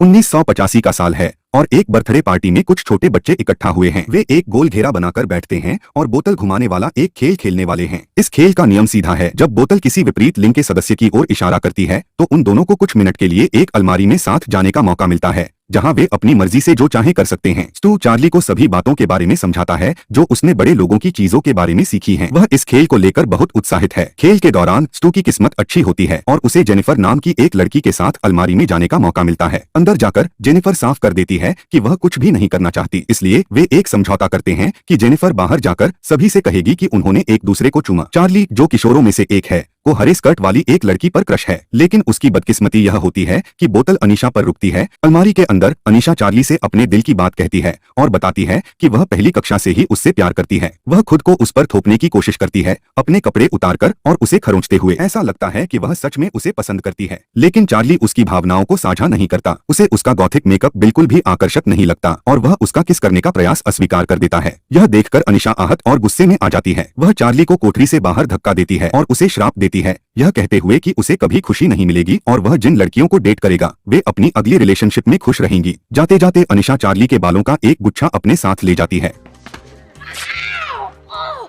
1985 का साल है और एक बर्थडे पार्टी में कुछ छोटे बच्चे इकट्ठा हुए हैं। वे एक गोल घेरा बनाकर बैठते हैं और बोतल घुमाने वाला एक खेल खेलने वाले हैं। इस खेल का नियम सीधा है, जब बोतल किसी विपरीत लिंग के सदस्य की ओर इशारा करती है तो उन दोनों को कुछ मिनट के लिए एक अलमारी में साथ जाने का मौका मिलता है, जहां वे अपनी मर्जी से जो चाहे कर सकते हैं। स्टू चार्ली को सभी बातों के बारे में समझाता है जो उसने बड़े लोगों की चीजों के बारे में सीखी हैं। वह इस खेल को लेकर बहुत उत्साहित है। खेल के दौरान स्टू की किस्मत अच्छी होती है और उसे जेनिफर नाम की एक लड़की के साथ अलमारी में जाने का मौका मिलता है। अंदर जाकर जेनिफर साफ कर देती है कि वह कुछ भी नहीं करना चाहती, इसलिए वे एक समझौता करते हैं कि जेनिफर बाहर जाकर सभी से कहेगी कि उन्होंने एक दूसरे को चूमा। चार्ली, जो किशोरों में से एक है, को हरे स्कर्ट वाली एक लड़की पर क्रश है, लेकिन उसकी बदकिस्मती यह होती है कि बोतल अनीशा पर रुकती है। अलमारी के अंदर अनीशा चार्ली से अपने दिल की बात कहती है और बताती है कि वह पहली कक्षा से ही उससे प्यार करती है। वह खुद को उस पर थोपने की कोशिश करती है, अपने कपड़े उतारकर और उसे खरोंचते हुए। ऐसा लगता है कि वह सच में उसे पसंद करती है, लेकिन चार्ली उसकी भावनाओं को साझा नहीं करता। उसे उसका गॉथिक मेकअप बिल्कुल भी आकर्षक नहीं लगता और वह उसका किस करने का प्रयास अस्वीकार कर देता है। यह देखकर अनीशा आहत और गुस्से में आ जाती है। वह चार्ली को कोठरी से बाहर धक्का देती है और उसे श्राप देती है, यह कहते हुए कि उसे कभी खुशी नहीं मिलेगी और वह जिन लड़कियों को डेट करेगा वे अपनी अगली रिलेशनशिप में खुश रहेंगी। जाते जाते अनीशा चार्ली के बालों का एक गुच्छा अपने साथ ले जाती है।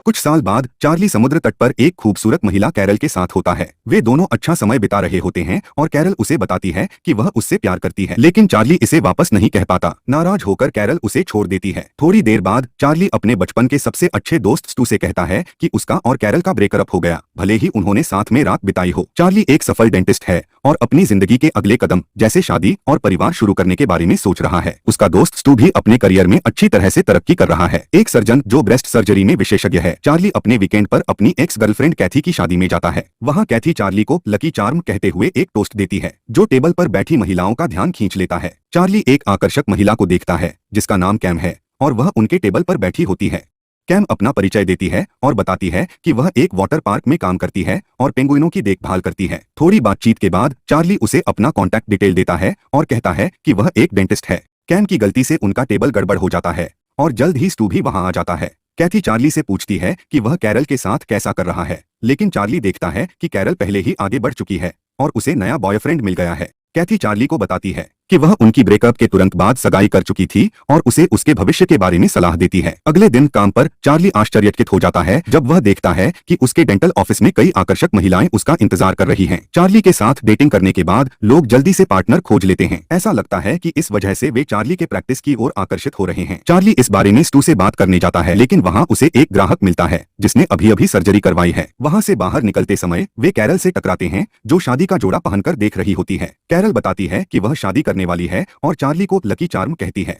कुछ साल बाद चार्ली समुद्र तट पर एक खूबसूरत महिला कैरल के साथ होता है। वे दोनों अच्छा समय बिता रहे होते हैं और कैरल उसे बताती है कि वह उससे प्यार करती है, लेकिन चार्ली इसे वापस नहीं कह पाता। नाराज होकर कैरल उसे छोड़ देती है। थोड़ी देर बाद चार्ली अपने बचपन के सबसे अच्छे दोस्त स्टू से कहता है कि उसका और कैरल का ब्रेकअप हो गया, भले ही उन्होंने साथ में रात बिताई हो। चार्ली एक सफल डेंटिस्ट है और अपनी जिंदगी के अगले कदम जैसे शादी और परिवार शुरू करने के बारे में सोच रहा है। उसका दोस्त स्टू भी अपने करियर में अच्छी तरह से तरक्की कर रहा है, एक सर्जन जो ब्रेस्ट सर्जरी में विशेषज्ञ है। चार्ली अपने वीकेंड पर अपनी एक्स गर्लफ्रेंड कैथी की शादी में जाता है। वहां कैथी चार्ली को लकी चार्म कहते हुए एक टोस्ट देती है जो टेबल पर बैठी महिलाओं का ध्यान खींच लेता है। चार्ली एक आकर्षक महिला को देखता है जिसका नाम कैम है और वह उनके टेबल पर बैठी होती है। कैम अपना परिचय देती है और बताती है कि वह एक वाटर पार्क में काम करती है और पेंगुइनों की देखभाल करती है। थोड़ी बातचीत के बाद चार्ली उसे अपना कॉन्टैक्ट डिटेल देता है और कहता है कि वह एक डेंटिस्ट है। कैम की गलती से उनका टेबल गड़बड़ हो जाता है और जल्द ही स्टू भी वहां आ जाता है। कैथी चार्ली से पूछती है कि वह कैरल के साथ कैसा कर रहा है, लेकिन चार्ली देखता है कि कैरल पहले ही आगे बढ़ चुकी है और उसे नया बॉयफ्रेंड मिल गया है। कैथी चार्ली को बताती है कि वह उनकी ब्रेकअप के तुरंत बाद सगाई कर चुकी थी और उसे उसके भविष्य के बारे में सलाह देती है। अगले दिन काम पर चार्ली आश्चर्यचकित हो जाता है जब वह देखता है कि उसके डेंटल ऑफिस में कई आकर्षक महिलाएं उसका इंतजार कर रही हैं। चार्ली के साथ डेटिंग करने के बाद लोग जल्दी से पार्टनर खोज लेते हैं। ऐसा लगता है कि इस वजह से वे चार्ली के प्रैक्टिस की ओर आकर्षित हो रहे हैं। चार्ली इस बारे में स्टू से बात करने जाता है, लेकिन वहाँ उसे एक ग्राहक मिलता है जिसने अभी अभी सर्जरी करवाई है। वहाँ से बाहर निकलते समय वे कैरल से टकराते हैं जो शादी का जोड़ा पहनकर देख रही होती है। कैरल बताती है कि वह शादी करने वाली है और चार्ली को लकी चार्म कहती है।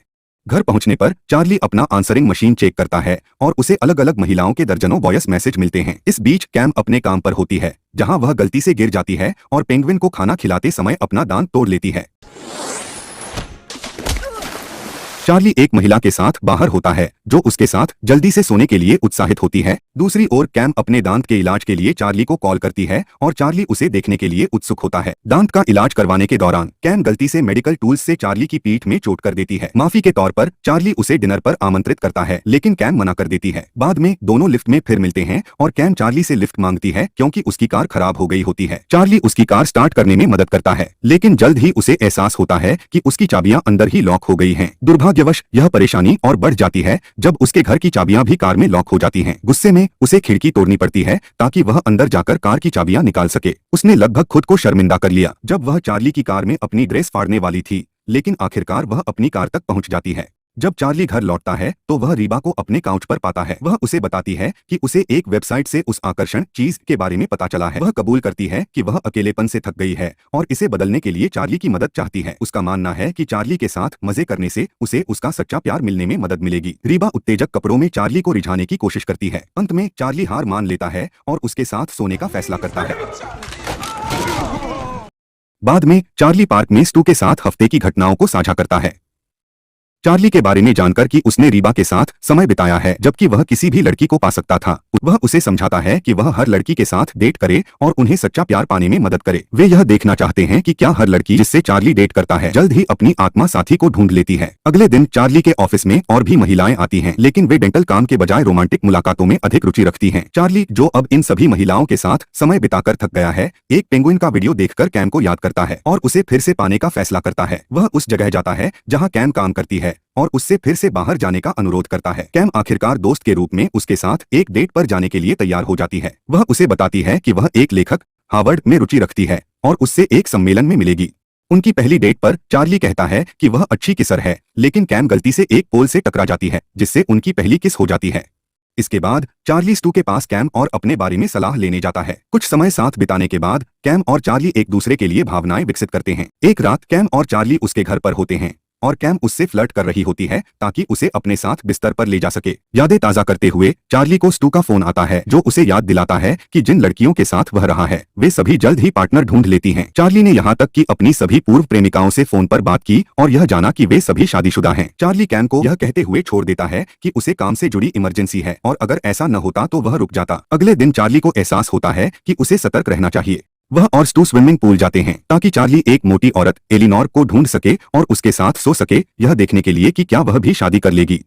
घर पहुंचने पर चार्ली अपना आंसरिंग मशीन चेक करता है और उसे अलग अलग महिलाओं के दर्जनों वॉयस मैसेज मिलते हैं। इस बीच कैम अपने काम पर होती है जहां वह गलती से गिर जाती है और पेंगुइन को खाना खिलाते समय अपना दांत तोड़ लेती है। चार्ली एक महिला के साथ बाहर होता है जो उसके साथ जल्दी से सोने के लिए उत्साहित होती है। दूसरी ओर कैम अपने दांत के इलाज के लिए चार्ली को कॉल करती है और चार्ली उसे देखने के लिए उत्सुक होता है। दांत का इलाज करवाने के दौरान कैम गलती से मेडिकल टूल्स से चार्ली की पीठ में चोट कर देती है। माफी के तौर पर चार्ली उसे डिनर पर आमंत्रित करता है, लेकिन कैम मना कर देती है। बाद में दोनों लिफ्ट में फिर मिलते हैं और कैम चार्ली से लिफ्ट मांगती है क्योंकि उसकी कार खराब हो गई होती है। चार्ली उसकी कार स्टार्ट करने में मदद करता है, लेकिन जल्द ही उसे एहसास होता है कि उसकी चाबियां अंदर ही लॉक हो गई हैं। दुर्भाग्यवश यह परेशानी और बढ़ जाती है जब उसके घर की चाबियां भी कार में लॉक हो जाती हैं। गुस्से में उसे खिड़की तोड़नी पड़ती है ताकि वह अंदर जाकर कार की चाबियां निकाल सके। उसने लगभग खुद को शर्मिंदा कर लिया जब वह चार्ली की कार में अपनी ड्रेस फाड़ने वाली थी, लेकिन आखिरकार वह अपनी कार तक पहुंच जाती है। जब चार्ली घर लौटता है तो वह रीबा को अपने काउच पर पाता है। वह उसे बताती है कि उसे एक वेबसाइट से उस आकर्षण चीज के बारे में पता चला है। वह कबूल करती है कि वह अकेलेपन से थक गई है और इसे बदलने के लिए चार्ली की मदद चाहती है। उसका मानना है कि चार्ली के साथ मजे करने से उसे उसका सच्चा प्यार मिलने में मदद मिलेगी। रीबा उत्तेजक कपड़ों में चार्ली को रिझाने की कोशिश करती है। अंत में चार्ली हार मान लेता है और उसके साथ सोने का फैसला करता है। बाद में चार्ली पार्क में स्टू के साथ हफ्ते की घटनाओं को साझा करता है। चार्ली के बारे में जानकर कि उसने रीबा के साथ समय बिताया है जबकि वह किसी भी लड़की को पा सकता था, वह उसे समझाता है कि वह हर लड़की के साथ डेट करे और उन्हें सच्चा प्यार पाने में मदद करे। वे यह देखना चाहते हैं कि क्या हर लड़की जिससे चार्ली डेट करता है जल्द ही अपनी आत्मा साथी को ढूंढ लेती है। अगले दिन चार्ली के ऑफिस में और भी महिलाएं आती हैं, लेकिन वे डेंटल काम के बजाय रोमांटिक मुलाकातों में अधिक रुचि रखती हैं। चार्ली, जो अब इन सभी महिलाओं के साथ समय बिताकर थक गया है, एक पेंगुइन का वीडियो देखकर कैम को याद करता है और उसे फिर से पाने का फैसला करता है। वह उस जगह जाता है जहां कैम काम करती है और उससे फिर से बाहर जाने का अनुरोध करता है। कैम आखिरकार दोस्त के रूप में उसके साथ एक डेट पर जाने के लिए तैयार हो जाती है। वह उसे बताती है कि वह एक लेखक हार्वर्ड में रुचि रखती है और उससे एक सम्मेलन में मिलेगी। उनकी पहली डेट पर चार्ली कहता है कि वह अच्छी किसर है, लेकिन कैम गलती से एक पोल से टकरा जाती है जिससे उनकी पहली किस हो जाती है। इसके बाद चार्ली स्टू के पास कैम और अपने बारे में सलाह लेने जाता है। कुछ समय साथ बिताने के बाद कैम और चार्ली एक दूसरे के लिए भावनाएं विकसित करते हैं। एक रात कैम और चार्ली उसके घर पर होते हैं और कैम उससे फ्लर्ट कर रही होती है ताकि उसे अपने साथ बिस्तर पर ले जा सके। यादें ताजा करते हुए चार्ली को स्टू का फोन आता है जो उसे याद दिलाता है कि जिन लड़कियों के साथ वह रहा है वे सभी जल्द ही पार्टनर ढूंढ लेती हैं। चार्ली ने यहाँ तक कि अपनी सभी पूर्व प्रेमिकाओं से फोन पर बात की और यह जाना कि वे सभी शादीशुदा हैं। चार्ली कैम को यह कहते हुए छोड़ देता है कि उसे काम से जुड़ी इमरजेंसी है और अगर ऐसा न होता तो वह रुक जाता। अगले दिन चार्ली को एहसास होता है कि उसे सतर्क रहना चाहिए। वह और स्टू स्विमिंग पूल जाते हैं ताकि चार्ली एक मोटी औरत एलिनोर को ढूंढ सके और उसके साथ सो सके, यह देखने के लिए कि क्या वह भी शादी कर लेगी।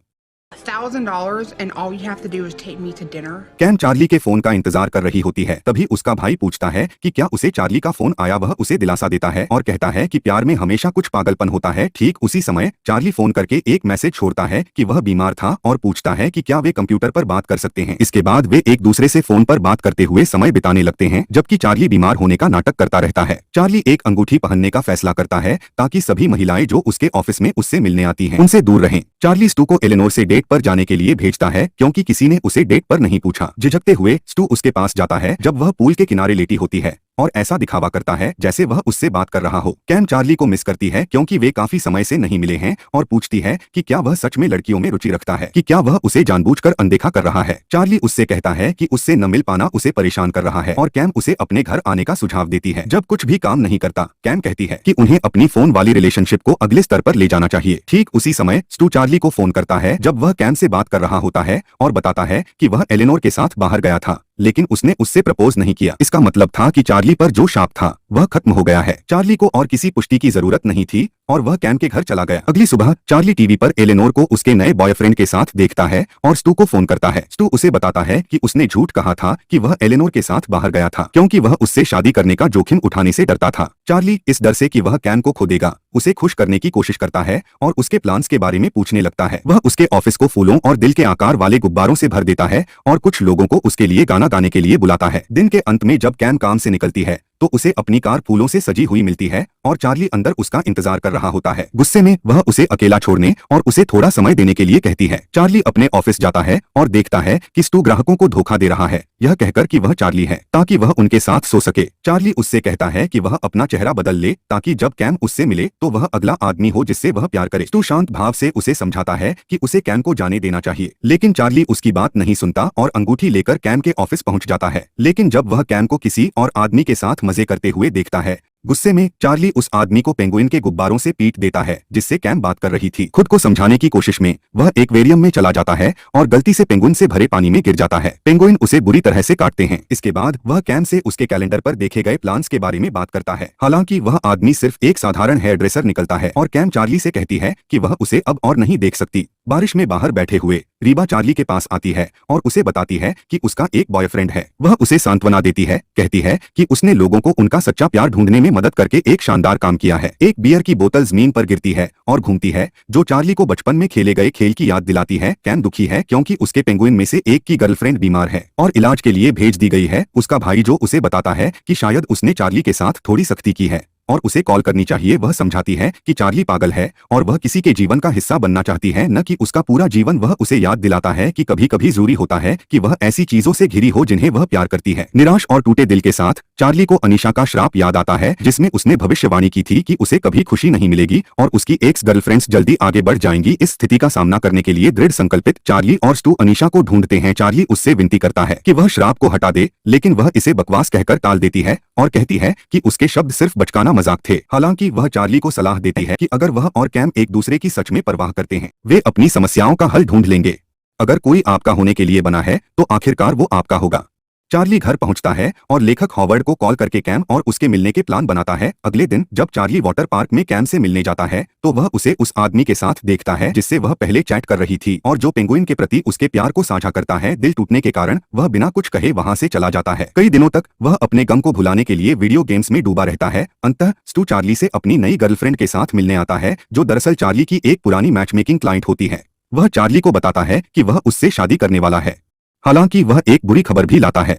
$1,000 and all you have to do is take me to dinner. कैम चार्ली के फोन का इंतजार कर रही होती है। तभी उसका भाई पूछता है कि क्या उसे चार्ली का फोन आया। वह उसे दिलासा देता है और कहता है कि प्यार में हमेशा कुछ पागलपन होता है। ठीक उसी समय चार्ली फोन करके एक मैसेज छोड़ता है कि वह बीमार था और पूछता है कि क्या वे कंप्यूटर पर बात कर सकते हैं। इसके बाद वे एक दूसरे से फोन पर बात करते हुए समय बिताने लगते हैं जबकि चार्ली बीमार होने का नाटक करता रहता है। चार्ली एक अंगूठी पहनने का फैसला करता है ताकि सभी महिलाएं जो उसके ऑफिस में उससे मिलने आती हैं उनसे दूर रहें। चार्ली स्टू को एलिनोर से डेट पर जाने के लिए भेजता है क्योंकि किसी ने उसे डेट पर नहीं पूछा। झिझकते हुए स्टू उसके पास जाता है जब वह पूल के किनारे लेटी होती है और ऐसा दिखावा करता है जैसे वह उससे बात कर रहा हो। कैम चार्ली को मिस करती है क्योंकि वे काफी समय से नहीं मिले हैं और पूछती है कि क्या वह सच में लड़कियों में रुचि रखता है, कि क्या वह उसे जानबूझकर अनदेखा कर रहा है। चार्ली उससे कहता है कि उससे न मिल पाना उसे परेशान कर रहा है और कैम उसे अपने घर आने का सुझाव देती है। जब कुछ भी काम नहीं करता, कैम कहती है कि उन्हें अपनी फोन वाली रिलेशनशिप को अगले स्तर पर ले जाना चाहिए। ठीक उसी समय स्टू चार्ली को फोन करता है जब वह कैम से बात कर रहा होता है और बताता है कि वह एलिनोर के साथ बाहर गया था लेकिन उसने उससे प्रपोज नहीं किया। इसका मतलब था कि चार्ली पर जो शाप था वह खत्म हो गया है। चार्ली को और किसी पुष्टि की जरूरत नहीं थी और वह कैम के घर चला गया। अगली सुबह चार्ली टीवी पर एलिनोर को उसके नए बॉयफ्रेंड के साथ देखता है और स्टू को फोन करता है। स्टू उसे बताता है कि उसने झूठ कहा था कि वह एलिनोर के साथ बाहर गया था क्योंकि वह उससे शादी करने का जोखिम उठाने से डरता था। चार्ली इस डर से कि वह कैम को खो देगा उसे खुश करने की कोशिश करता है और उसके प्लान्स के बारे में पूछने लगता है। वह उसके ऑफिस को फूलों और दिल के आकार वाले गुब्बारों से भर देता है और कुछ लोगों को उसके लिए गाना गाने के लिए बुलाता है। दिन के अंत में जब कैम काम से निकलती है तो उसे अपनी कार फूलों से सजी हुई मिलती है और चार्ली अंदर उसका इंतजार कर रहा होता है। गुस्से में वह उसे अकेला छोड़ने और उसे थोड़ा समय देने के लिए कहती है। चार्ली अपने ऑफिस जाता है और देखता है कि स्टू ग्राहकों को धोखा दे रहा है, यह कहकर कि वह चार्ली है ताकि वह उनके साथ सो सके। चार्ली उससे कहता है कि वह अपना चेहरा बदल ले ताकि जब कैम उससे मिले तो वह अगला आदमी हो जिससे वह प्यार करे। स्टू शांत भाव से उसे समझाता है कि उसे कैम को जाने देना चाहिए, लेकिन चार्ली उसकी बात नहीं सुनता और अंगूठी लेकर कैम के ऑफिस पहुंच जाता है। लेकिन जब वह कैम को किसी और आदमी के साथ मजे करते हुए देखता है, गुस्से में चार्ली उस आदमी को पेंगुइन के गुब्बारों से पीट देता है जिससे कैम बात कर रही थी। खुद को समझाने की कोशिश में वह एक्वेरियम में चला जाता है और गलती से पेंगुइन से भरे पानी में गिर जाता है। पेंगुइन उसे बुरी तरह से काटते हैं। इसके बाद वह कैम से उसके कैलेंडर पर देखे गए प्लान्स के बारे में बात करता है। हालांकि वह आदमी सिर्फ एक साधारण हेयर ड्रेसर निकलता है और कैम चार्ली से कहती है कि वह उसे अब और नहीं देख सकती। बारिश में बाहर बैठे हुए रीबा चार्ली के पास आती है और उसे बताती है कि उसका एक बॉयफ्रेंड है। वह उसे सांत्वना देती है, कहती है कि उसने लोगों को उनका सच्चा प्यार ढूंढने में मदद करके एक शानदार काम किया है। एक बियर की बोतल जमीन पर गिरती है और घूमती है जो चार्ली को बचपन में खेले गए खेल की याद दिलाती है। कैम दुखी है क्योंकि उसके पेंगुइन में से एक की गर्लफ्रेंड बीमार है और इलाज के लिए भेज दी गई है। उसका भाई जो उसे बताता है कि शायद उसने चार्ली के साथ थोड़ी सख्ती की है और उसे कॉल करनी चाहिए। वह समझाती है कि चार्ली पागल है और वह किसी के जीवन का हिस्सा बनना चाहती है, न कि उसका पूरा जीवन। वह उसे याद दिलाता है कि कभी कभी जरूरी होता है कि वह ऐसी चीजों से घिरी हो जिन्हें वह प्यार करती है। निराश और टूटे दिल के साथ चार्ली को अनीशा का श्राप याद आता है जिसमें उसने भविष्यवाणी की थी कि उसे कभी खुशी नहीं मिलेगी और उसकी एक्स गर्लफ्रेंड्स जल्दी आगे बढ़ जाएंगी। इस स्थिति का सामना करने के लिए दृढ़ संकल्पित चार्ली और स्टू अनीशा को ढूंढते हैं। चार्ली उससे विनती करता है कि वह श्राप को हटा दे, लेकिन वह इसे बकवास कहकर टाल देती है और कहती है कि उसके शब्द सिर्फ बचकाना मजाक थे। हालांकि वह चार्ली को सलाह देती है कि अगर वह और कैम एक दूसरे की सच में परवाह करते हैं, वे अपनी समस्याओं का हल ढूंढ लेंगे। अगर कोई आपका होने के लिए बना है तो आखिरकार वो आपका होगा। चार्ली घर पहुंचता है और लेखक हॉवर्ड को कॉल करके कैम और उसके मिलने के प्लान बनाता है। अगले दिन जब चार्ली वाटर पार्क में कैम से मिलने जाता है तो वह उसे उस आदमी के साथ देखता है जिससे वह पहले चैट कर रही थी और जो पेंगुइन के प्रति उसके प्यार को साझा करता है। दिल टूटने के कारण वह बिना कुछ कहे वहां से चला जाता है। कई दिनों तक वह अपने गम को भुलाने के लिए वीडियो गेम्स में डूबा रहता है। अंततः स्टू चार्ली से अपनी नई गर्लफ्रेंड के साथ मिलने आता है जो दरअसल चार्ली की एक पुरानी मैचमेकिंग क्लाइंट होती है। वह चार्ली को बताता है कि वह उससे शादी करने वाला है। हालांकि वह एक बुरी खबर भी लाता है।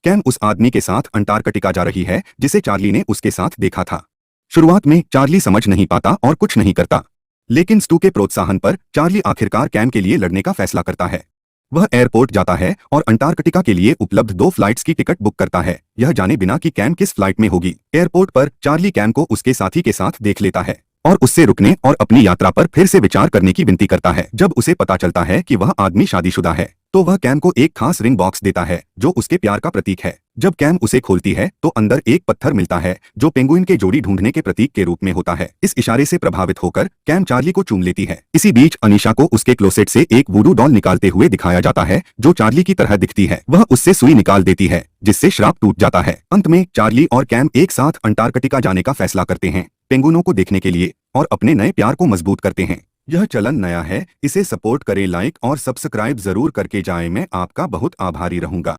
कैम उस आदमी के साथ अंटार्कटिका जा रही है जिसे चार्ली ने उसके साथ देखा था। शुरुआत में चार्ली समझ नहीं पाता और कुछ नहीं करता, लेकिन स्टू के प्रोत्साहन पर चार्ली आखिरकार कैम के लिए लड़ने का फैसला करता है। वह एयरपोर्ट जाता है और अंटार्कटिका के लिए उपलब्ध 2 फ्लाइट्स की टिकट बुक करता है, यह जाने बिना कि कैम किस फ्लाइट में होगी। एयरपोर्ट पर चार्ली कैम को उसके साथी के साथ देख लेता है और उससे रुकने और अपनी यात्रा पर फिर से विचार करने की विनती करता है। जब उसे पता चलता है कि वह आदमी शादीशुदा है तो वह कैम को एक खास रिंग बॉक्स देता है जो उसके प्यार का प्रतीक है। जब कैम उसे खोलती है तो अंदर एक पत्थर मिलता है जो पेंगुइन के जोड़ी ढूंढने के प्रतीक के रूप में होता है। इस इशारे से प्रभावित होकर कैम चार्ली को चूम लेती है। इसी बीच अनीशा को उसके क्लोसेट से एक वूडू डॉल निकालते हुए दिखाया जाता है जो चार्ली की तरह दिखती है। वह उससे सुई निकाल देती है जिससे श्राप टूट जाता है। अंत में चार्ली और कैम एक साथ अंटार्कटिका जाने का फैसला करते हैं, पेंगुइनों को देखने के लिए और अपने नए प्यार को मजबूत करते हैं। यह चलन नया है, इसे सपोर्ट करें, लाइक और सब्सक्राइब जरूर करके जाएं। मैं आपका बहुत आभारी रहूंगा।